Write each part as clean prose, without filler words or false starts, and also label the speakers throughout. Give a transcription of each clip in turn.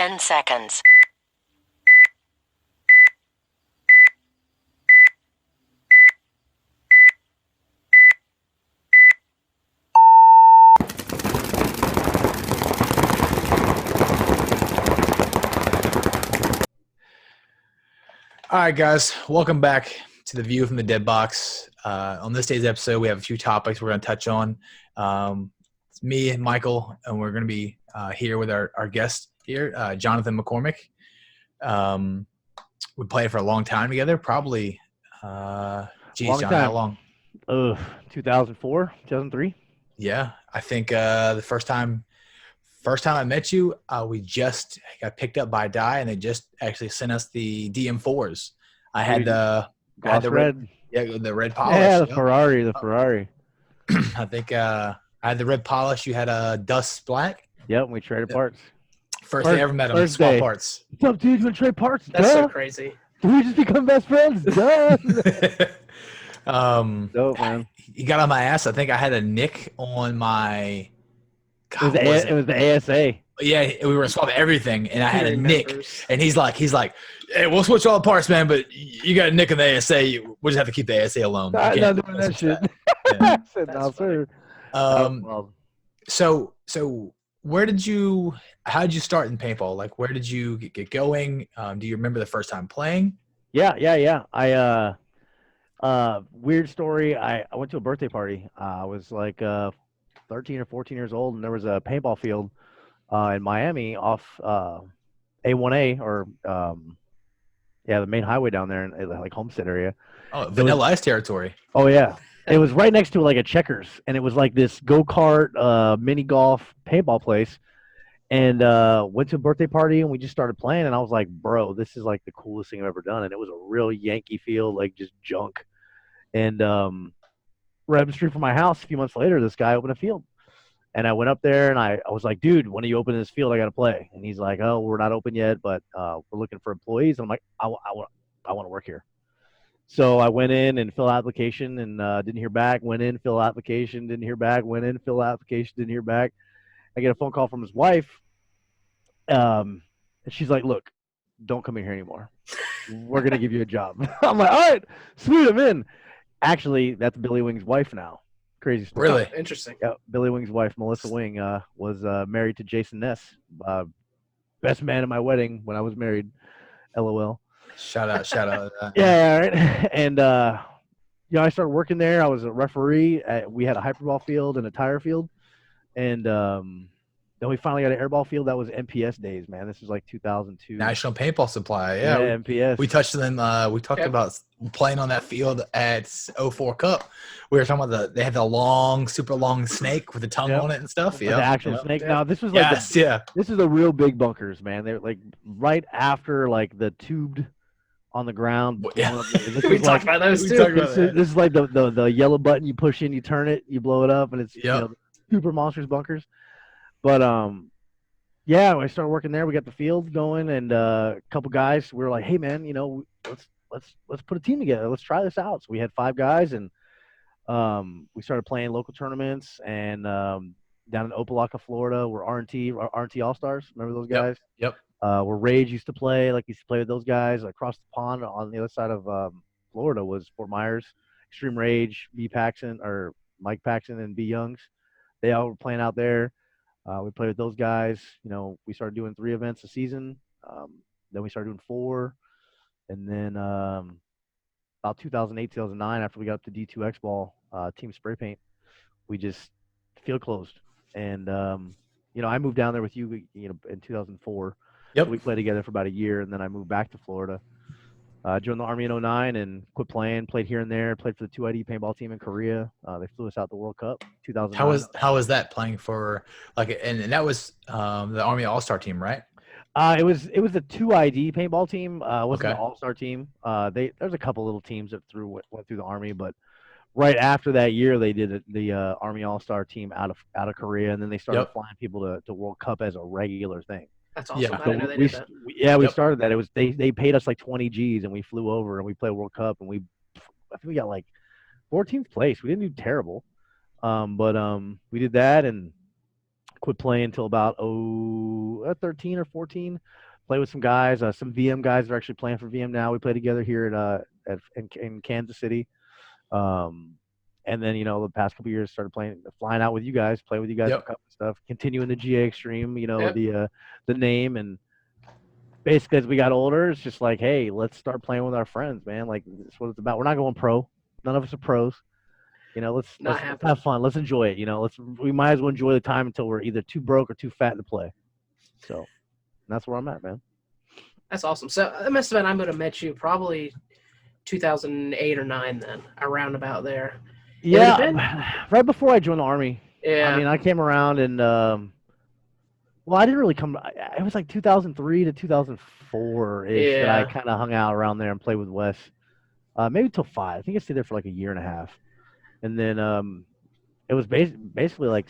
Speaker 1: 10 seconds.
Speaker 2: All right, guys, welcome back to the View from the Deadbox. On this day's episode, we have a few topics we're going to touch on. It's me and Michael, and we're going to be here with our guest here, Jonathan McCormick. We played for a long time together, probably, John, how long?
Speaker 3: 2004, 2003.
Speaker 2: Yeah, I think the first time I met you, we just got picked up by Dye, and they just actually sent us the DM4s. I had the
Speaker 3: red.
Speaker 2: Yeah, the red polish.
Speaker 3: Yeah, the Ferrari.
Speaker 2: I think I had the red polish. You had a dust black.
Speaker 3: Yep, we traded parts.
Speaker 2: First day I ever met him. Swap parts.
Speaker 3: What's up, dude? You want to trade parts?
Speaker 4: That's so crazy.
Speaker 3: Did we just become best friends? Duh.
Speaker 2: Dope, man. He got on my ass. I think I had a nick on my.
Speaker 3: God, it was the ASA.
Speaker 2: Yeah, we were swapping everything, and I had a nick. And he's like, hey, we'll switch all the parts, man, but you got a nick on the ASA. We'll just have to keep the ASA alone.
Speaker 3: I'm not doing that shit.
Speaker 2: Yeah.
Speaker 3: I said, no, sir.
Speaker 2: So how did you start in paintball? Like, where did you get going? Do you remember the first time playing?
Speaker 3: Yeah. Weird story. I went to a birthday party. I was like 13 or 14 years old, and there was a paintball field in Miami off A1A or the main highway down there in like Homestead area.
Speaker 2: Oh, Vanilla Ice territory.
Speaker 3: Oh yeah. It was right next to like a Checkers, and it was like this go-kart, mini golf paintball place. And went to a birthday party, and we just started playing, and I was like, bro, this is like the coolest thing I've ever done. And it was a real Yankee field, like just junk. And right up the street from my house, a few months later, this guy opened a field. And I went up there, and I was like, dude, when are you opening this field? I got to play. And he's like, oh, we're not open yet, but we're looking for employees. And I'm like, I want to work here. So I went in and filled out application and didn't hear back. Went in, filled out application, didn't hear back. Went in, filled out application, didn't hear back. I get a phone call from his wife. And she's like, look, don't come in here anymore. We're going to give you a job. I'm like, all right, sweet, I'm in. Actually, that's Billy Wing's wife now. Crazy story.
Speaker 2: Really?
Speaker 4: Interesting.
Speaker 3: Yeah, Billy Wing's wife, Melissa Wing, was married to Jason Ness. Best man at my wedding when I was married. LOL.
Speaker 2: Shout out to that.
Speaker 3: Yeah, right. And, I started working there. I was a referee. We had a hyperball field and a tire field. And then we finally got an airball field. That was MPS days, man. This was like 2002.
Speaker 2: National Paintball Supply. Yeah,
Speaker 3: MPS.
Speaker 2: We touched them. We talked about playing on that field at 04 Cup. We were talking about they had the long, super long snake with the tongue on it and stuff.
Speaker 3: Yeah, the actual snake. Now this was like this is the real big bunkers, man. They're like right after like the tubed on the ground.
Speaker 2: Yeah.
Speaker 4: We talked about those too.
Speaker 3: This is like the yellow button you push in, you turn it, you blow it up, and it's super monstrous bunkers. But when I started working there, we got the field going, and a couple guys. We were like, "Hey, man, let's put a team together. Let's try this out." So we had 5 guys, and we started playing local tournaments. And down in Opelika, Florida, we're R&T All Stars. Remember those guys?
Speaker 2: Yep.
Speaker 3: Where Rage used to play with those guys. Across the pond on the other side of Florida was Fort Myers, Extreme Rage, Mike Paxton, and B Youngs. They all were playing out there. We played with those guys. We started doing 3 events a season. Then we started doing 4. And then about 2008, 2009, after we got up to D2X ball, team spray paint, we just field closed. And, I moved down there with you, in 2004.
Speaker 2: Yep.
Speaker 3: We played together for about a year, and then I moved back to Florida. Joined the Army in 2009 and quit playing. Played here and there. Played for the 2ID paintball team in Korea. They flew us out the World Cup 2009.
Speaker 2: How was that playing for and that was the Army All-Star team, right?
Speaker 3: It was a 2ID paintball team. It wasn't an All-Star team. There's a couple little teams that went through the Army, but right after that year they did the Army All-Star team out of Korea, and then they started flying people to World Cup as a regular thing.
Speaker 4: That's awesome.
Speaker 2: Yeah.
Speaker 4: I didn't know they did that.
Speaker 3: We started that. It was they paid us like 20 G's, and we flew over and we played World Cup, and I think we got like 14th place. We didn't do terrible, but we did that, and quit playing until about 13 or 14. Play with some guys, some VM guys that are actually playing for VM now. We play together here in Kansas City. And then, the past couple of years started flying out with you guys, play with you guys
Speaker 2: Yep.
Speaker 3: for a couple of stuff, continuing the GA Extreme,
Speaker 4: Yep.
Speaker 3: the name. And basically as we got older, it's just like, hey, let's start playing with our friends, man. Like, that's what it's about. We're not going pro. None of us are pros. Let's have fun. Let's enjoy it. We might as well enjoy the time until we're either too broke or too fat to play. So that's where I'm at, man.
Speaker 4: That's awesome. So that must have been, I would have met you probably 2008 or 9 then, around about there.
Speaker 3: Yeah, right before I joined the Army.
Speaker 4: Yeah.
Speaker 3: I mean, I came around and, well, I didn't really come. It was like 2003 to 2004-ish that I kind of hung out around there and played with Wes. Maybe till 5. I think I stayed there for like a year and a half. And then it was basically like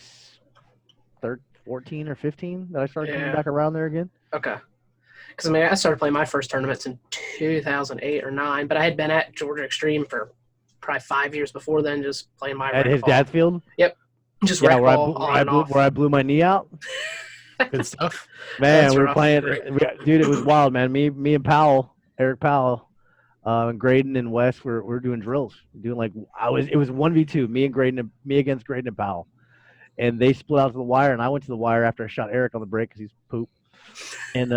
Speaker 3: 14 or 15 that I started coming back around there again.
Speaker 4: Okay. Because, I started playing my first tournaments in 2008 or 9, but I had been at Georgia Extreme for probably 5 years before then, just playing my
Speaker 3: At his dad's field?
Speaker 4: Yep. Just where
Speaker 3: I blew my knee out.
Speaker 2: Good stuff.
Speaker 3: Man, we were playing. Dude, it was wild, man. Me and Eric Powell, and Graydon and Wes were doing drills. It was 1v2, me against Graydon and Powell. And they split out to the wire, and I went to the wire after I shot Eric on the break because he's poop. And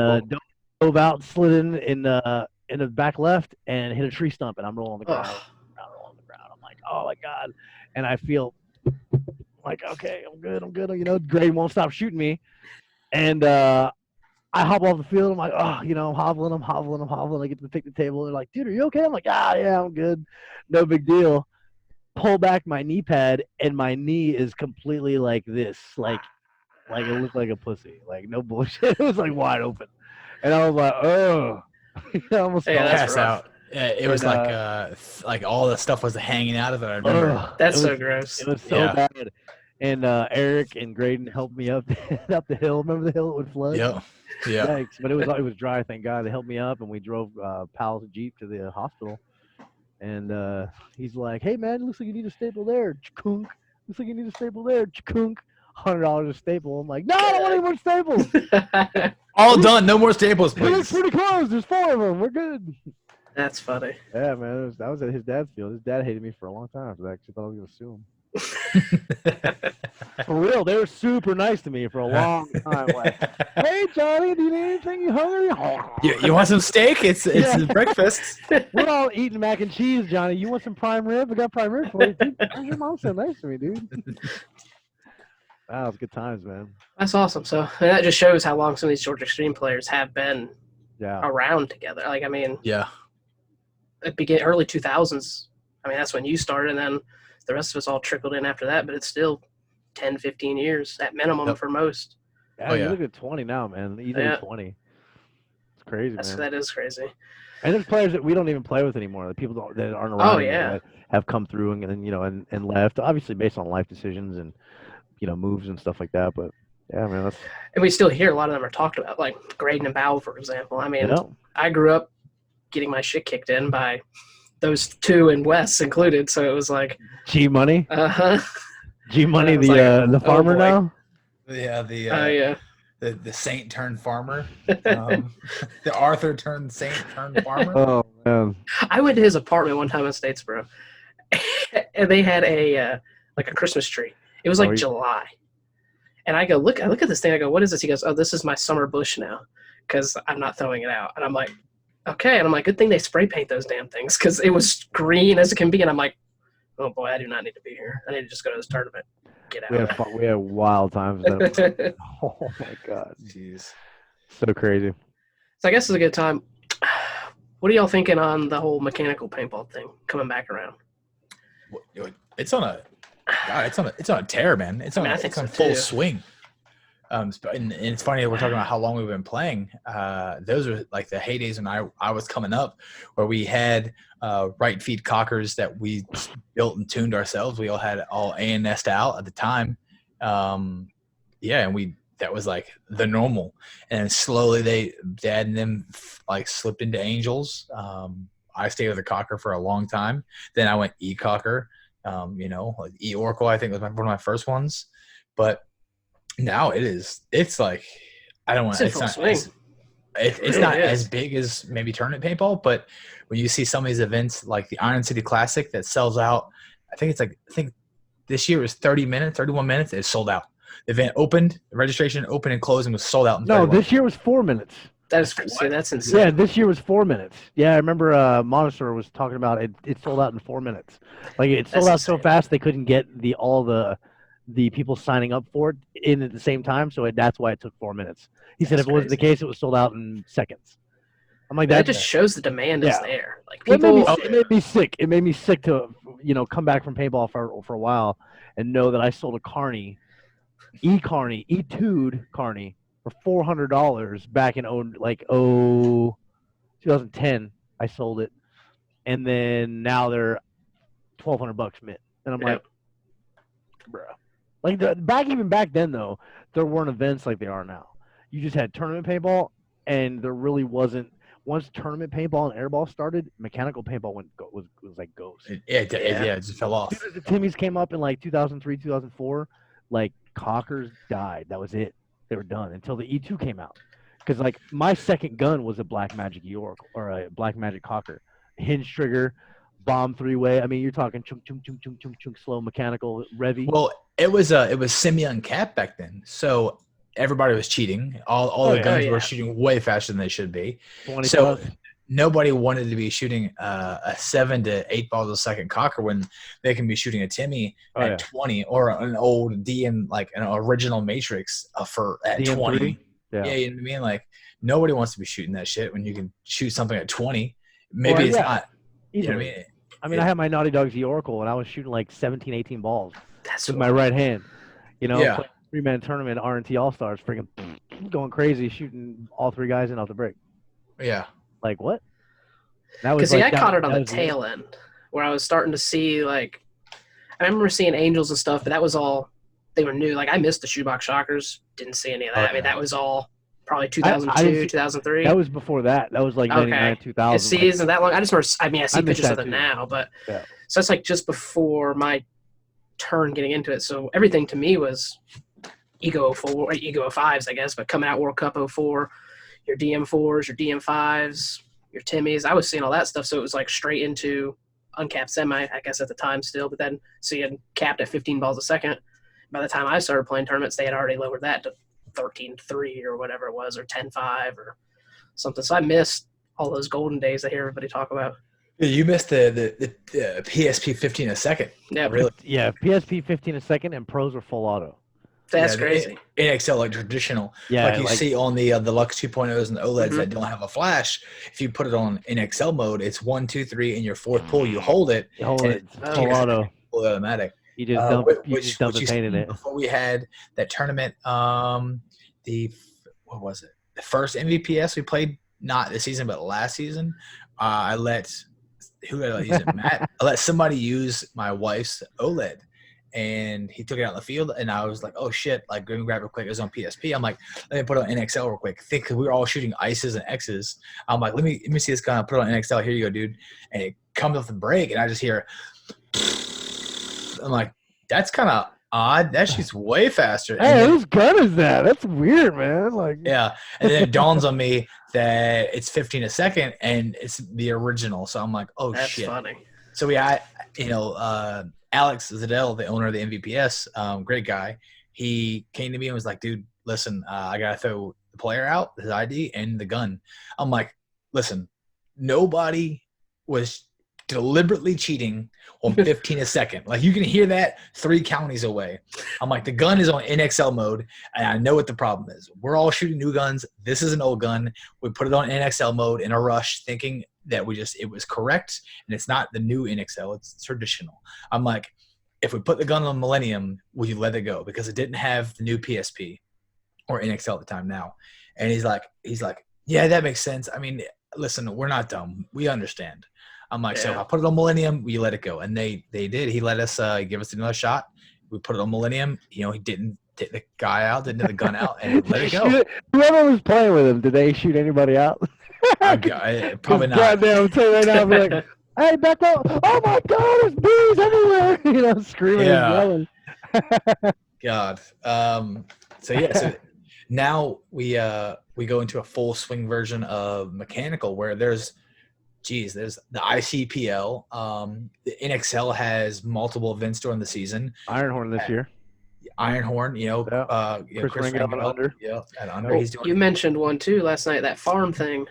Speaker 3: dove out, slid in the back left, and hit a tree stump, and I'm rolling on the ground. I'm like, oh my god! And I feel like, okay, I'm good. Gray won't stop shooting me, and I hop off the field. I'm like, oh, I'm hobbling. I get to pick the table. They're like, dude, are you okay? I'm like, yeah, I'm good. No big deal. Pull back my knee pad, and my knee is completely like this, like it looked like a pussy, like no bullshit. It was like wide open, and I was like, oh, I almost
Speaker 2: pass out. Yeah, it was like all the stuff was hanging out of it. I remember.
Speaker 4: That's so gross.
Speaker 3: It was so bad. And Eric and Graydon helped me up up the hill. Remember the hill that would flood?
Speaker 2: Yeah.
Speaker 3: Yikes. But it was dry, thank God. They helped me up, and we drove Powell's Jeep to the hospital. And he's like, hey, man, looks like you need a staple there. Chkunk. Looks like you need a staple there. Chkunk. $100 a staple. I'm like, no, I don't want any more staples.
Speaker 2: All done. No more staples, please.
Speaker 3: It looks pretty close. There's 4 of them. We're good.
Speaker 4: That's funny.
Speaker 3: Yeah, man. That was at his dad's field. His dad hated me for a long time for that because he thought I was going to sue him. For real, they were super nice to me for a long time. Like, hey, Johnny, do you need anything? You hungry?
Speaker 2: You want some steak? It's breakfast.
Speaker 3: We're all eating mac and cheese, Johnny. You want some prime rib? I got prime rib for you. Dude, your mom's so nice to me, dude. Wow, it's good times, man.
Speaker 4: That's awesome. So that just shows how long some of these Georgia Extreme players have been around together. Like, early 2000s. That's when you started, and then the rest of us all trickled in after that. But it's still 10, 15 years at minimum for most.
Speaker 3: Yeah, you look at 20 now, man. Easily 20. It's crazy, man.
Speaker 4: That is crazy.
Speaker 3: And there's players that we don't even play with anymore. The people that aren't around anymore that have come through and left. Obviously, based on life decisions and moves and stuff like that. But yeah, man,
Speaker 4: and we still hear a lot of them are talked about, like Graydon and Powell, for example. I grew up getting my shit kicked in by those 2 and Wes included, so it was like
Speaker 3: G Money. G Money, the farmer now.
Speaker 2: Yeah, the saint turned farmer. The Arthur turned saint turned farmer.
Speaker 3: Oh man!
Speaker 4: I went to his apartment one time in Statesboro, and they had a Christmas tree. It was like July. And I look at this thing. I go, what is this? He goes, oh, this is my summer bush now because I'm not throwing it out. And I'm like, okay. And I'm like, good thing they spray paint those damn things because it was green as it can be. And I'm like, oh, boy, I do not need to be here. I need to just go to this tournament. Get out.
Speaker 3: We had wild times. Oh, my God.
Speaker 2: Jeez.
Speaker 3: So crazy.
Speaker 4: So I guess it's a good time. What are y'all thinking on the whole mechanical paintball thing coming back around?
Speaker 2: It's on a tear, man. It's on full swing. And it's funny that we're talking about how long we've been playing. Those are like the heydays when I was coming up, where we had right feed cockers that we built and tuned ourselves. We all had ANS'd out at the time. And that was like the normal. And slowly Dad and them like slipped into Angels. I stayed with a cocker for a long time. Then I went E-cocker. Like E-Oracle, I think was one of my first ones. But Now it is. It's like I don't want.
Speaker 4: It's in
Speaker 2: It's
Speaker 4: full
Speaker 2: not.
Speaker 4: swing.
Speaker 2: It's
Speaker 4: really
Speaker 2: not
Speaker 4: is.
Speaker 2: as big as maybe tournament paintball, but when you see some of these events like the Iron City Classic that sells out, I think this year was 30 minutes, 31 minutes. It sold out. The event opened, the registration opened and closed and was sold out in
Speaker 3: No,
Speaker 2: 31
Speaker 3: this year was 4 minutes.
Speaker 4: That's insane.
Speaker 3: Yeah, this year was 4 minutes. Yeah, I remember Monitor was talking about it. It sold out in 4 minutes. Like it sold out so fast they couldn't get all the people signing up for it in at the same time. So that's why it took 4 minutes. He said if it wasn't the case, it was sold out in seconds. I'm like
Speaker 4: that just shows the demand is there. Like people,
Speaker 3: it made me sick. It made me sick to come back from paintball for a while and know that I sold a Carney, E2'd Carney for $400 back in 2010. I sold it, and then now they're $1,200 mint, and I'm like, bro. Like back then though, there weren't events like they are now. You just had tournament paintball, and there really wasn't. Once tournament paintball and airball started, mechanical paintball was like ghost.
Speaker 2: it just fell off.
Speaker 3: As soon as the Timmies came up in like 2003, 2004, like Cockers died. That was it. They were done until the E2 came out. Because like my second gun was a Black Magic York or a Black Magic Cocker, hinge trigger, bomb 3-way. I mean, you're talking chunk chunk chunk chunk chunk chunk slow mechanical revy.
Speaker 2: Well, it was semi-uncapped back then, so everybody was cheating. All the guns were shooting way faster than they should be. So nobody wanted to be shooting a 7 to 8 balls a second Cocker when they can be shooting a Timmy at 20 or an old DM like an original Matrix for at DM 20. Yeah, you know what I mean? Like nobody wants to be shooting that shit when you can shoot something at 20. Maybe it's not. You know what I mean?
Speaker 3: I had my Naughty Dogs the Oracle, and I was shooting like 17, 18 balls with my
Speaker 4: my
Speaker 3: right hand. Playing 3-man tournament, R&T All-Stars, freaking going crazy, shooting all 3 guys in off the break.
Speaker 2: Yeah.
Speaker 3: Like, what?
Speaker 4: Because I caught it on the tail end, where I was starting to see, like, I remember seeing Angels and stuff, but that was all, they were new. Like, I missed the Shoebox Shockers, didn't see any of that. Okay. I mean, that was all probably 2002, 2003.
Speaker 3: That was before that. That was like 99, 2000.
Speaker 4: It seasoned that long. I see pictures of it now, but so it's like just before my turn getting into it. So everything to me was Ego 04, or Ego 05s, I guess, but coming out World Cup 04, your DM4s, your DM5s, your Timmies. I was seeing all that stuff, so it was like straight into uncapped semi, I guess at the time still, but then seeing capped at 15 balls a second. By the time I started playing tournaments, they had already lowered that to 13.3 or whatever it was, or 10.5 or something. So I missed all those golden days I hear everybody talk about.
Speaker 2: You missed the PSP 15 a second.
Speaker 4: Yeah,
Speaker 2: really.
Speaker 3: Yeah, PSP 15 a second, and pros were full auto.
Speaker 4: That's crazy.
Speaker 2: NXL, like traditional, like you see on the Lux 2.0s and the OLEDs that don't have a flash. If you put it on NXL mode, it's 1, 2, 3, and your fourth pull, you hold it.
Speaker 3: Full auto.
Speaker 2: Full automatic.
Speaker 3: You just dump the paint in it.
Speaker 2: Before we had that tournament, what was it? The first MVPS we played, not this season, but last season. I let use it? Matt. I let somebody use my wife's OLED, and he took it out in the field, and I was like, "Oh shit!" Like, let me grab it real quick. It was on PSP. I'm like, "Let me put it on NXL real quick." Think we were all shooting ices and X's. I'm like, "Let me see this gun. I'll put it on NXL. Here you go, dude." And it comes off the break, and I just hear. I'm like, that's kind of odd. That shoots way faster.
Speaker 3: Hey, whose gun is that? That's weird, man. Like,
Speaker 2: yeah. And then it dawns on me that it's 15 a second and it's the original. So I'm like, oh,
Speaker 4: that's
Speaker 2: shit.
Speaker 4: Funny.
Speaker 2: So Alex Zadell, the owner of the MVPS, great guy. He came to me and was like, dude, listen, I got to throw the player out, his ID, and the gun. I'm like, listen, nobody was deliberately cheating on 15 a second. Like, you can hear that 3 counties away. I'm like, the gun is on NXL mode, and I know what the problem is. We're all shooting new guns. This is an old gun. We put it on NXL mode in a rush, thinking that it was correct, and it's not the new NXL. It's traditional. I'm like, if we put the gun on Millennium, will you let it go? Because it didn't have the new PSP or NXL at the time now. And he's like, yeah, that makes sense. I mean, listen, we're not dumb. We understand. I'm like, so I put it on Millennium, we let it go. And they did. He let us give us another shot. We put it on Millennium. He didn't take the guy out, didn't take the gun out, and let it go.
Speaker 3: Whoever was playing with him, did they shoot anybody out?
Speaker 2: Probably not.
Speaker 3: Goddamn, I'm telling you right now, I'll be like, hey, back up. Oh, my God, there's bees everywhere. Screaming and yelling.
Speaker 2: God. So now we go into a full swing version of mechanical where there's the ICPL. The NXL has multiple events during the season.
Speaker 3: Ironhorn this year.
Speaker 2: Ironhorn,
Speaker 3: Chris Rangel
Speaker 2: Under. Yeah, at Under.
Speaker 3: Oh,
Speaker 2: He's doing.
Speaker 4: You mentioned one too last night. That farm thing.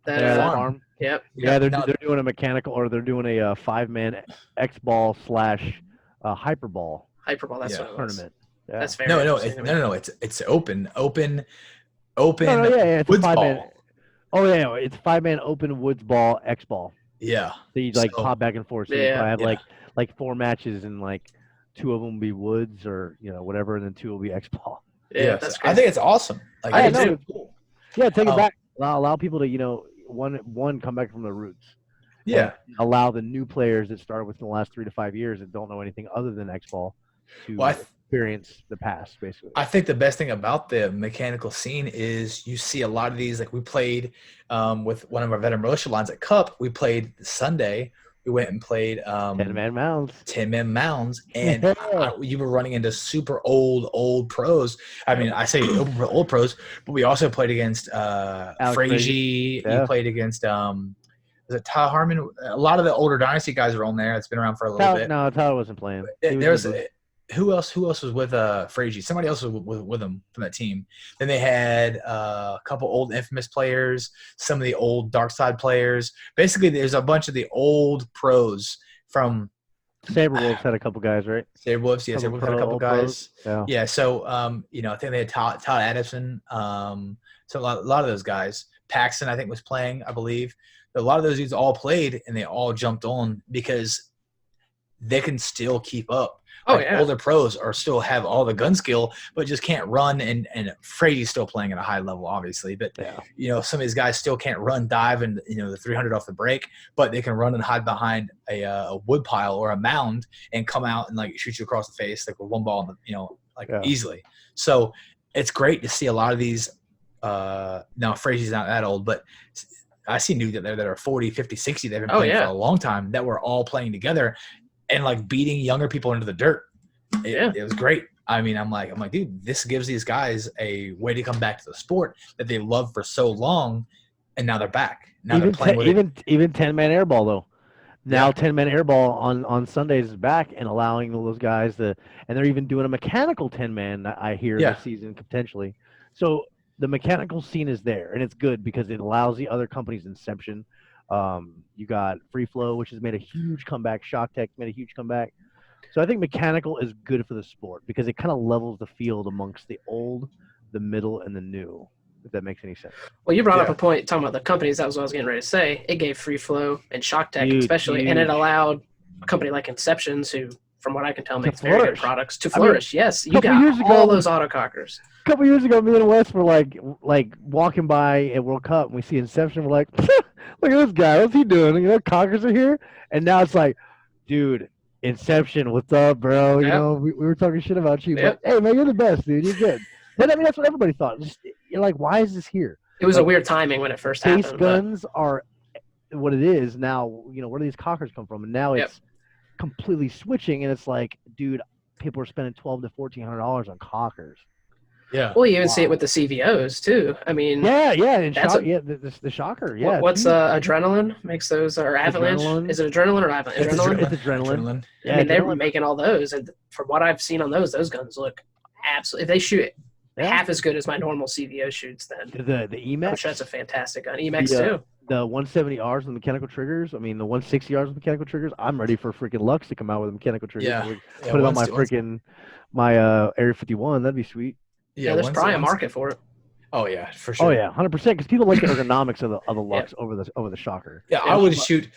Speaker 3: That farm.
Speaker 4: Yep.
Speaker 3: Yeah, they're doing a mechanical, or they're doing a 5-man X ball / hyperball.
Speaker 4: Hyperball. That's what it was.
Speaker 3: Tournament. Yeah.
Speaker 4: That's very
Speaker 2: No, it's open.
Speaker 3: No, yeah, it's
Speaker 2: woods
Speaker 3: a 5-man.
Speaker 2: ball.
Speaker 3: Oh yeah, it's 5-man open woods ball X ball.
Speaker 2: Yeah.
Speaker 3: So you pop back and forth. So you probably have like 4 matches, and like 2 of them will be woods or whatever, and then 2 will be X ball.
Speaker 4: Yeah, that's crazy.
Speaker 2: I think it's awesome. Like,
Speaker 3: I know
Speaker 2: it's cool.
Speaker 3: Yeah, take it back. Allow people to one come back from their roots.
Speaker 2: Yeah.
Speaker 3: Allow the new players that started within the last 3 to 5 years that don't know anything other than X ball to experience the past, basically.
Speaker 2: I think the best thing about the mechanical scene is you see a lot of these. Like we played with one of our veteran militia lines at Cup. We played Sunday. We went and played
Speaker 3: 10-man mounds.
Speaker 2: 10-man mounds, and you were running into super old pros. I mean, I say old pros, but we also played against Frazee.
Speaker 3: Yeah.
Speaker 2: You played against was it Ty Harmon? A lot of the older Dynasty guys are on there. It's been around for a little bit.
Speaker 3: No, Tyler wasn't playing.
Speaker 2: Who else was with Frazee? Somebody else was with them from that team. Then they had a couple old Infamous players, some of the old Dark Side players. Basically, there's a bunch of the old pros from
Speaker 3: Saberwolves had a couple guys, right?
Speaker 2: Saberwolves, yeah, Saberwolves had a couple guys.
Speaker 3: Yeah.
Speaker 2: So I think they had Todd Addison. So a lot of those guys. Paxton, I think, was playing, I believe. A lot of those dudes all played, and they all jumped on because they can still keep up. Older pros still have all the gun skill, but just can't run. And Frazee's still playing at a high level, obviously. But some of these guys still can't run, dive, and the 300 off the break, but they can run and hide behind a wood pile or a mound and come out and like shoot you across the face like with one ball, easily. So it's great to see a lot of these. Now Frazee's not that old, but I see dudes that are 40, 50, 60 that have been playing for a long time that were all playing together. And like beating younger people into the dirt. It was great. I mean, I'm like, dude, this gives these guys a way to come back to the sport that they loved for so long, and now they're back. Now they're playing with
Speaker 3: even 10-man airball though. Now 10-man airball on Sundays is back and allowing those guys and they're even doing a mechanical 10-man. I hear this season potentially. So the mechanical scene is there, and it's good because it allows the other companies inception. You got Free Flow, which has made a huge comeback. Shock Tech made a huge comeback. So I think mechanical is good for the sport because it kind of levels the field amongst the old, the middle, and the new, if that makes any sense.
Speaker 4: Well, you brought up a point talking about the companies. That was what I was getting ready to say. It gave Free Flow and Shock Tech especially, and it allowed a company like Inceptions, who, from what I can tell, makes very good products, to flourish. Yes, you got all those autocockers.
Speaker 3: A couple years ago, me and Wes were like walking by at World Cup, and we see Inception. We're like, look at this guy. What's he doing? Cockers are here. And now it's like, dude, Inception, what's up, bro? We were talking shit about you. But, hey, man, you're the best, dude. You're good. But, I mean, that's what everybody thought. You're like, why is this here?
Speaker 4: It was a weird timing when it first happened.
Speaker 3: Case guns are what it is now. Where do these cockers come from? And now it's completely switching, and it's like, dude, people are spending $1,200 to $1,400 on cockers.
Speaker 2: Yeah.
Speaker 4: Well, you even see it with the CVOs too. I mean,
Speaker 3: the shocker. Yeah.
Speaker 4: What's Adrenaline makes those, or Avalanche?
Speaker 3: Adrenaline.
Speaker 4: Is it Adrenaline or Avalanche?
Speaker 3: It's Adrenaline.
Speaker 4: Yeah, I mean, they were making all those, and from what I've seen on those guns look absolutely. If they shoot half as good as my normal CVO shoots, then
Speaker 3: the EMAX.
Speaker 4: Which that's a fantastic gun. EMAX too.
Speaker 3: The 170Rs with mechanical triggers. I mean, the 160Rs with mechanical triggers. I'm ready for freaking Lux to come out with a mechanical trigger.
Speaker 2: Yeah.
Speaker 3: Put it on my Area 51. That'd be sweet.
Speaker 4: Yeah, there's probably a market for it.
Speaker 2: Oh yeah, for sure.
Speaker 3: Oh yeah, 100%. Because people like the ergonomics of the Lux over the shocker.
Speaker 2: Yeah, I would shoot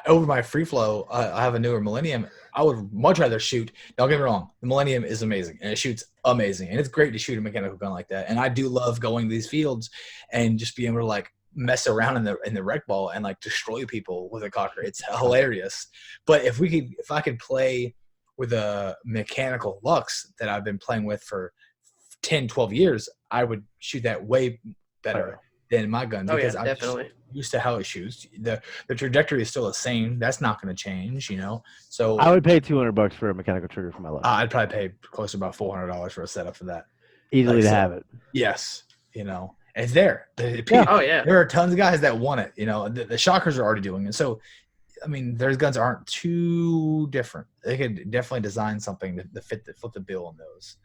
Speaker 2: over my Free Flow. I have a newer Millennium. I would much rather shoot. Don't get me wrong, the Millennium is amazing and it shoots amazing, and it's great to shoot a mechanical gun like that. And I do love going to these fields and just being able to like mess around in the rec ball and like destroy people with a cocker. It's hilarious. But if I could play with a mechanical Lux that I've been playing with for 10, 12 years, I would shoot that way better than my gun because I'm used to how it shoots. The trajectory is still the same. That's not going to change, So
Speaker 3: I would pay $200 for a mechanical trigger for my Lux.
Speaker 2: I'd probably pay close to about $400 for a setup for that.
Speaker 3: Easily
Speaker 2: Like,
Speaker 3: to
Speaker 2: so-
Speaker 3: have it.
Speaker 2: Yes, it's there.
Speaker 4: Oh yeah.
Speaker 2: There are tons of guys that want it. The shockers are already doing it. So, I mean, their guns aren't too different. They could definitely design something to fit the bill on those.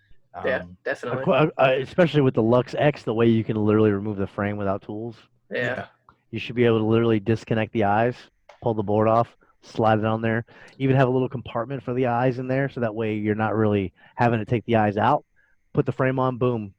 Speaker 4: Yeah, definitely.
Speaker 3: Especially with the Lux X, the way you can literally remove the frame without tools.
Speaker 4: Yeah.
Speaker 3: You should be able to literally disconnect the eyes, pull the board off, slide it on there. Even have a little compartment for the eyes in there, so that way you're not really having to take the eyes out. Put the frame on, boom,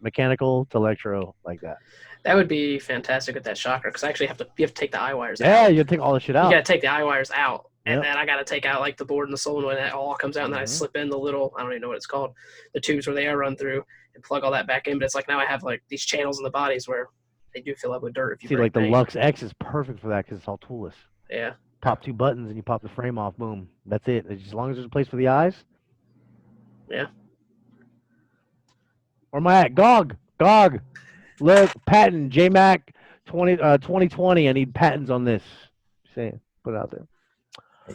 Speaker 3: mechanical to electro like that.
Speaker 4: That would be fantastic with that shocker because actually you have to take the eye wires
Speaker 3: Yeah,
Speaker 4: out.
Speaker 3: you gotta take all the shit
Speaker 4: You
Speaker 3: out.
Speaker 4: got to take the eye wires out, and
Speaker 3: Yep.
Speaker 4: then I got to take out like the board and the solenoid, and that all comes out, and then I
Speaker 3: Mhm.
Speaker 4: slip in the little, I don't even know what it's called, the tubes where they are run through, and plug all that back in. But it's like now I have like these channels in the bodies where they do fill up with dirt if you
Speaker 3: See,
Speaker 4: break
Speaker 3: like the
Speaker 4: paint.
Speaker 3: Lux X is perfect for that because it's all toolless.
Speaker 4: Yeah.
Speaker 3: Pop 2 buttons and you pop the frame off. Boom, that's it. As long as there's a place for the eyes.
Speaker 4: Yeah.
Speaker 3: Where am I at? GOG. Look, patent JMac 2020. I need patents on this. Saying, put it out there.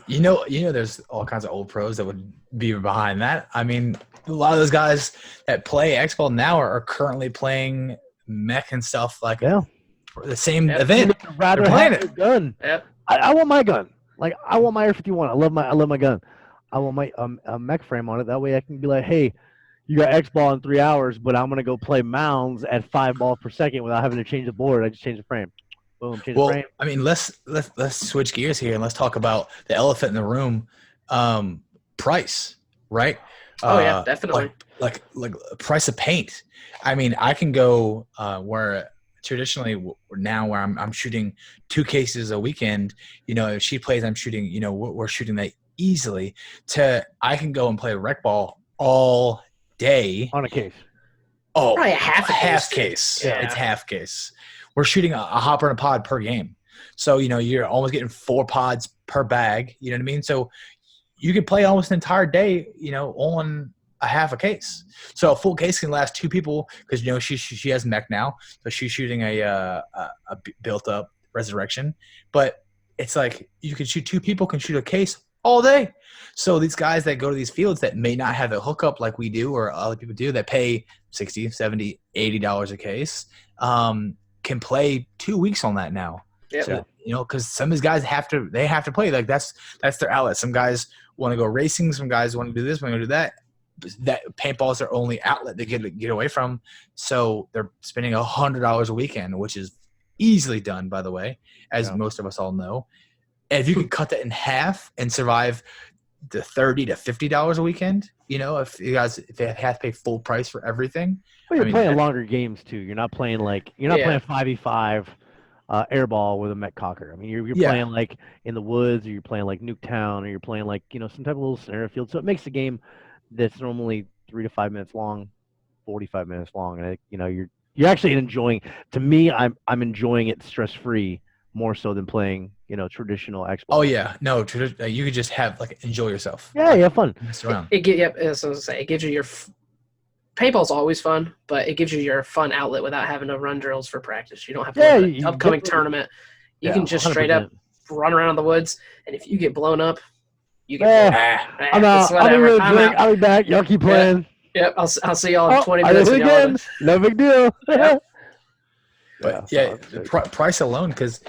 Speaker 2: There's all kinds of old pros that would be behind that. I mean, a lot of those guys that play X-Ball now are currently playing mech and stuff like for the same
Speaker 4: Yep.
Speaker 2: event.
Speaker 3: I'd rather
Speaker 2: They're playing
Speaker 3: have a gun.
Speaker 4: Yep.
Speaker 3: I want my gun. Like I want my Air-51. I love my gun. I want my a mech frame on it. That way I can be like, hey, you got X-Ball in 3 hours, but I'm gonna go play mounds at 5 balls per second without having to change the board. I just change the frame. Boom, change the
Speaker 2: Well,
Speaker 3: frame.
Speaker 2: I mean, let's switch gears here and let's talk about the elephant in the room, price, right?
Speaker 4: Oh yeah, definitely.
Speaker 2: Like price of paint. I mean, I can go where traditionally now where I'm shooting 2 cases a weekend. If she plays, I'm shooting. We're shooting that easily. I can go and play rec ball all day
Speaker 3: On a case.
Speaker 2: Oh,
Speaker 4: Probably a half
Speaker 2: case.
Speaker 4: Yeah.
Speaker 2: It's half case. We're shooting a hopper and a pod per game. So, you're almost getting 4 pods per bag. You know what I mean? So you could play almost an entire day, on a half a case. So a full case can last 2 people because, she has mech now. So she's shooting a built up resurrection. But it's like you can shoot 2 people can shoot a case all day. So these guys that go to these fields that may not have a hookup like we do or other people do that pay $60, $70, $80 a case can play 2 weeks on that now.
Speaker 4: Yep.
Speaker 2: So, because some of these guys have to play. Like that's their outlet. Some guys want to go racing. Some guys want to do this, want to do that. That paintball is their only outlet they get away from. So they're spending $100 a weekend, which is easily done, by the way, as most of us all know. And if you could cut that in half and survive the $30 to $50 a weekend, if they have to pay full price for everything.
Speaker 3: Well, you're playing longer games too. You're not playing playing 5v5 airball with a mech cocker. I mean, you're playing like in the woods, or you're playing like Nuketown, or you're playing like some type of little scenario field. So it makes the game that's normally 3 to 5 minutes long, 45 minutes long, and you're actually enjoying. To me, I'm enjoying it stress free more so than playing traditional Xbox.
Speaker 2: Oh yeah, no, you could just have enjoy yourself.
Speaker 3: Yeah, fun.
Speaker 2: Mess around.
Speaker 4: It gives you your paintball's always fun, but it gives you your fun outlet without having to run drills for practice. You don't have to run an upcoming tournament. You can just 100%. Straight up run around in the woods, and if you get blown up, you get blown up.
Speaker 3: I'm out. I'll be back. Y'all keep playing.
Speaker 4: Yep, I'll see y'all in 20 minutes.
Speaker 3: Again. No big deal.
Speaker 2: But the price alone, because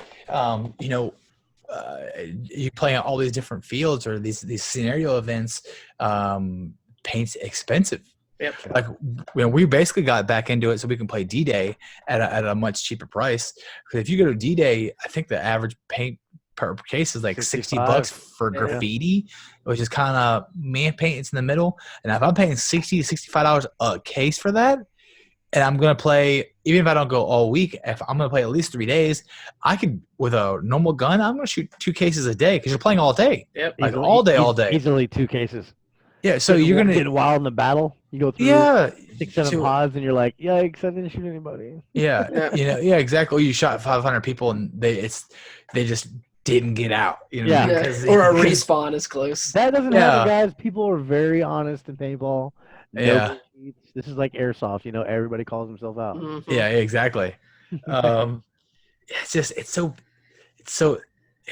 Speaker 2: you play on all these different fields or these scenario events, paint's expensive.
Speaker 4: Yep.
Speaker 2: Like we basically got back into it so we can play D-Day at a much cheaper price. Because if you go to D-Day, I think the average paint per case is like $60 for graffiti, which is kind of man paint. It's in the middle. And if I'm paying $60 to $65 a case for that, and I'm going to play, even if I don't go all week, if I'm going to play at least 3 days, I could, with a normal gun, I'm going to shoot 2 cases a day because you're playing all day.
Speaker 4: Yep.
Speaker 2: Like all day.
Speaker 3: Easily 2 cases.
Speaker 2: Yeah, so you're going to
Speaker 3: get wild in the battle. You go through 6-7 pods and you're like, yikes, I didn't shoot anybody.
Speaker 2: Yeah, exactly. You shot 500 people and they just didn't get out. Or
Speaker 4: a respawn is close.
Speaker 3: That doesn't happen, guys. People are very honest in paintball. Nobody cheats. This is like airsoft. Everybody calls himself out.
Speaker 4: Mm-hmm.
Speaker 2: Yeah, exactly. It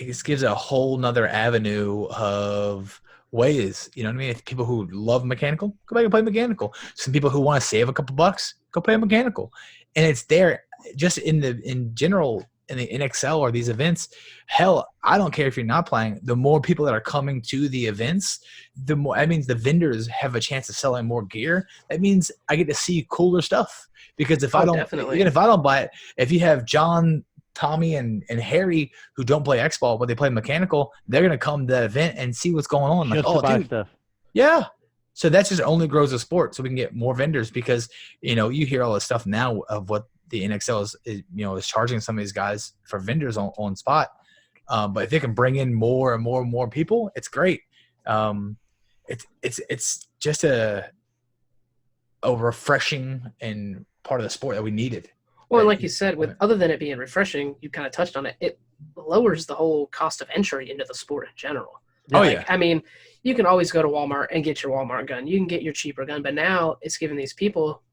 Speaker 2: just gives a whole nother avenue of ways. You know what I mean? If people who love mechanical, go back and play mechanical. Some people who want to save a couple bucks, go play mechanical. And it's there just in general in the NXL or these events. Hell, I don't care if you're not playing. The more people that are coming to the events, the more, that means the vendors have a chance of selling more gear. That means I get to see cooler stuff. Because if I don't,
Speaker 4: definitely.
Speaker 2: even if I don't buy it, if you have John, Tommy, and Harry who don't play X-Ball but they play mechanical, they're gonna come to that event and see what's going on.
Speaker 3: Just
Speaker 2: Like,
Speaker 3: to
Speaker 2: oh,
Speaker 3: buy
Speaker 2: dude,
Speaker 3: stuff.
Speaker 2: yeah. So that just only grows the sport, so we can get more vendors. Because you hear all this stuff now of what the NXL is charging some of these guys for vendors on spot. But if they can bring in more and more and more people, it's great. It's just a refreshing and part of the sport that we needed.
Speaker 4: Well, and like you said, other than it being refreshing, you kind of touched on it. It lowers the whole cost of entry into the sport in general.
Speaker 2: Yeah.
Speaker 4: I mean, you can always go to Walmart and get your Walmart gun. You can get your cheaper gun, but now it's giving these people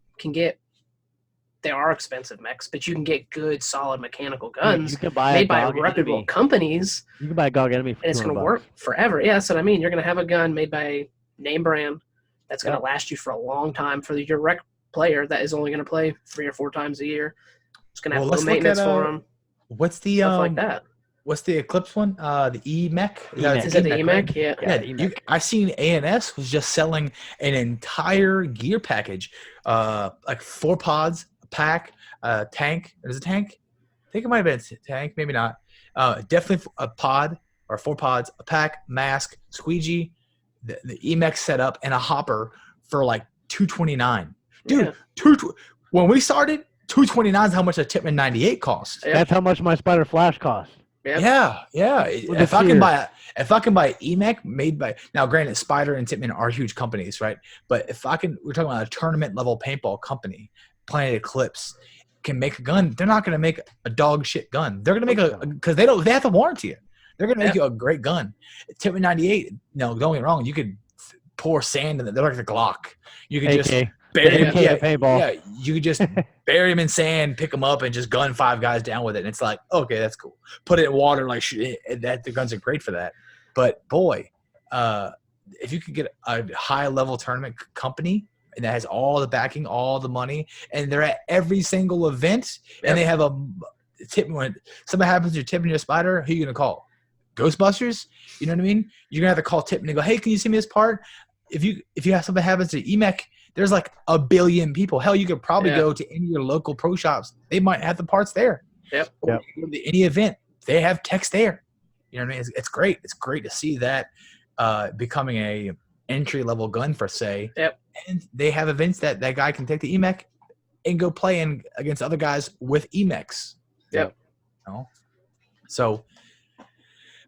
Speaker 4: they are expensive mechs, but you can get good, solid mechanical guns
Speaker 3: You can buy
Speaker 4: made
Speaker 3: a
Speaker 4: by
Speaker 3: GOG
Speaker 4: reputable
Speaker 3: enemy.
Speaker 4: companies,
Speaker 3: You can buy a GOG enemy for
Speaker 4: and it's going to
Speaker 3: $200.
Speaker 4: work forever. Yeah, that's what I mean. You're going to have a gun made by a name brand that's going to
Speaker 3: Yeah.
Speaker 4: last you for a long time for your rec player that is only going to play 3 or 4 times a year. It's going to have
Speaker 2: Well,
Speaker 4: low
Speaker 2: let's look
Speaker 4: maintenance
Speaker 2: at,
Speaker 4: for them,
Speaker 2: What's the
Speaker 4: stuff like that.
Speaker 2: What's the Eclipse one? The E-Mech?
Speaker 3: E-Mech.
Speaker 4: Is it the
Speaker 2: right?
Speaker 4: EMAC? Yeah.
Speaker 3: Yeah,
Speaker 2: Yeah,
Speaker 3: E-Mech.
Speaker 2: I seen ANS was just selling an entire gear package, like 4 pods, a pack, a tank. There's a tank. I think it might have been a tank, maybe not. Definitely a pod or 4 pods, a pack, mask, squeegee, the EMEX setup, and a hopper for like $229. Dude,
Speaker 4: Yeah.
Speaker 2: when we started, $229 is how much a Tipman 98 cost.
Speaker 4: Yeah.
Speaker 3: That's how much my Spider Flash cost.
Speaker 4: Yeah.
Speaker 2: Yeah.
Speaker 3: With
Speaker 2: If
Speaker 3: the
Speaker 2: I can
Speaker 3: Sears.
Speaker 2: if I can buy EMEC made by, now granted, Spider and Tipman are huge companies, right? But we're talking about a tournament level paintball company, Planet Eclipse, can make a gun. They're not going to make a dog shit gun. They're going to make because they have to warranty it. They're going to make you a great gun. Tipman 98, no, don't get me wrong. You could pour sand in it. They're like the Glock. You could just
Speaker 3: AK.
Speaker 2: bury
Speaker 3: AK
Speaker 2: them.
Speaker 3: to paintball.
Speaker 2: Yeah, you could just bury them in sand, pick them up, and just gun 5 guys down with it. And it's like, okay, that's cool. Put it in water, like that. The guns are great for that. But boy, if you could get a high level tournament company and that has all the backing, all the money, and they're at every single event, and they have a tip. When something happens to your tip and your spider, who are you gonna call? Ghostbusters? You know what I mean? You're gonna have to call Tip and go, hey, can you send me this part? If you have something happens to EMEC, there's like a billion people. Hell, you could probably go to any of your local pro shops. They might have the parts there.
Speaker 4: Yep.
Speaker 2: Or you go to any event, they have techs there. You know what I mean? It's great. It's great to see that becoming a entry level gun for say.
Speaker 4: Yep.
Speaker 2: And they have events that guy can take the EMEC and go play against other guys with EMECs.
Speaker 4: Yep.
Speaker 2: You know? So,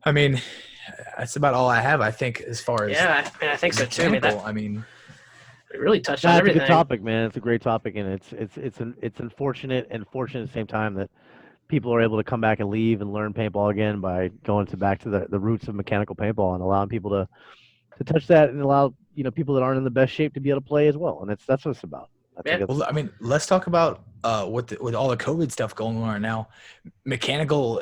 Speaker 2: I mean, that's about all I have. I think as far as
Speaker 4: I think so too.
Speaker 2: I mean,
Speaker 4: we really touched on
Speaker 3: That's a
Speaker 4: everything.
Speaker 3: good topic, man. It's a great topic, and it's unfortunate and fortunate at the same time that people are able to come back and leave and learn paintball again by going back to the roots of mechanical paintball and allowing people to touch that and allow people that aren't in the best shape to be able to play as well. And that's what it's about.
Speaker 2: well, I mean, let's talk about with all the COVID stuff going on right now. Mechanical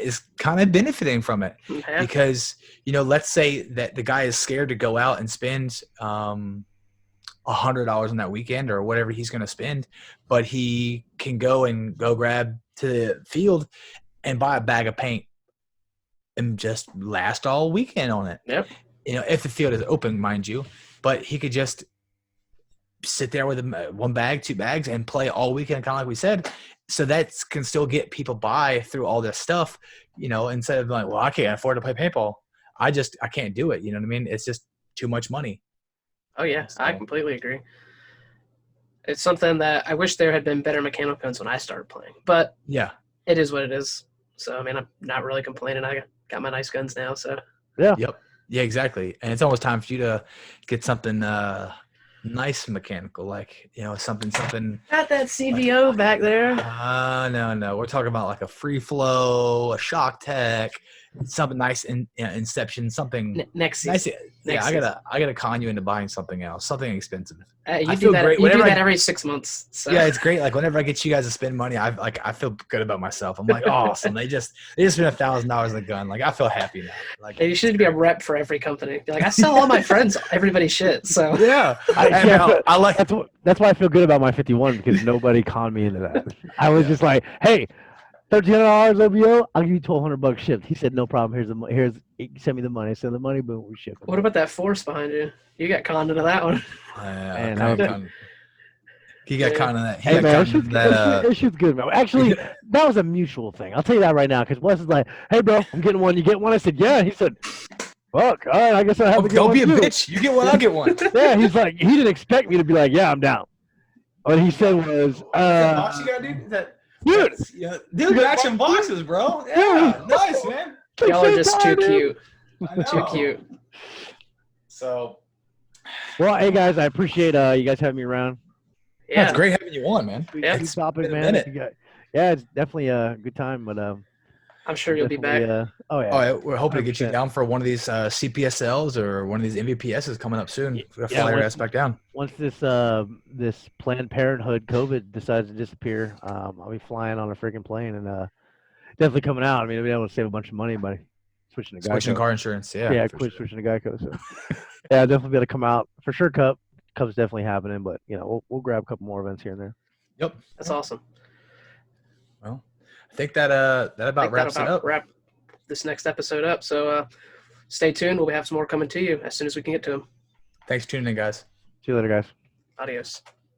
Speaker 2: is kind of benefiting from it because let's say that the guy is scared to go out and spend $100 on that weekend or whatever he's going to spend, but he can go grab to the field and buy a bag of paint and just last all weekend on it.
Speaker 4: Yep.
Speaker 2: If the field is open, mind you, but he could just sit there with 1 bag, 2 bags, and play all weekend, kind of like we said. So that can still get people by through all this stuff, instead of like, well, I can't afford to play paintball. I can't do it. You know what I mean? It's just too much money.
Speaker 4: Oh, yeah. I completely agree. It's something that I wish there had been better mechanical guns when I started playing. But
Speaker 2: yeah,
Speaker 4: it is what it is. So, I mean, I'm not really complaining. I got my nice guns now. So,
Speaker 3: yeah.
Speaker 2: Yep. Yeah, exactly. And it's almost time for you to get something nice mechanical, like, something.
Speaker 4: Got that CVO back there.
Speaker 2: No. We're talking about like a free flow, a shock tech, something nice in Inception, something
Speaker 4: Next
Speaker 2: nice.
Speaker 4: season.
Speaker 2: Yeah,
Speaker 4: Next
Speaker 2: I gotta con you into buying something else, something expensive.
Speaker 4: You
Speaker 2: I
Speaker 4: do
Speaker 2: feel
Speaker 4: that.
Speaker 2: great
Speaker 4: You do
Speaker 2: whenever
Speaker 4: that every 6 months. So.
Speaker 2: Yeah, it's great. Like whenever I get you guys to spend money, I feel good about myself. I'm like, awesome. They just spent $1,000 on a gun. Like I feel happy now. Like
Speaker 4: And you should be a rep for every company. Be like, I sell all my friends everybody's shit. So
Speaker 2: yeah, I like.
Speaker 3: That's why I feel good about my 51 because nobody conned me into that. I was just like, hey, $1,300 OBO, I'll give you $1,200 shipped. He said, no problem. Send me the money. Send the money, boom, we ship it.
Speaker 4: What about that force behind you? You got conned into that one.
Speaker 2: He got conned in that.
Speaker 3: Hey man, it shoots good, man. Actually, that was a mutual thing. I'll tell you that right now because Wes is like, hey bro, I'm getting one. You get one? I said, yeah. He said, fuck, all right, I guess I have to get one.
Speaker 2: Don't be a
Speaker 3: too.
Speaker 2: bitch. You get one, I'll get one.
Speaker 3: Yeah, he's like, he didn't expect me to be like, yeah, I'm down. What he said was,
Speaker 2: box you got, dude? Dude, matching boxes, bro. Yeah, nice, man.
Speaker 4: Y'all are just too cute. Too cute.
Speaker 2: So,
Speaker 3: well, hey guys, I appreciate you guys having me around.
Speaker 2: Yeah, it's great having you on, man.
Speaker 4: Yeah,
Speaker 3: it's topic, man. It's definitely a good time, but
Speaker 4: I'm sure you'll be back.
Speaker 2: We're hoping to get you down for one of these CPSLs or one of these MVPSs coming up soon. We'll fly your ass back down.
Speaker 3: Once this Planned Parenthood COVID decides to disappear, I'll be flying on a freaking plane and definitely coming out. I mean, I'll be able to save a bunch of money by switching to Geico.
Speaker 2: Switching car insurance, yeah.
Speaker 3: Switching to Geico. So yeah, I'll definitely be able to come out for sure. Cup's definitely happening, but we'll grab a couple more events here and there.
Speaker 2: Yep,
Speaker 4: that's awesome.
Speaker 2: Well, I think that about wraps it up.
Speaker 4: Wrap this next episode up. So stay tuned. We'll have some more coming to you as soon as we can get to them.
Speaker 2: Thanks for tuning in, guys.
Speaker 3: See you later, guys.
Speaker 4: Adios.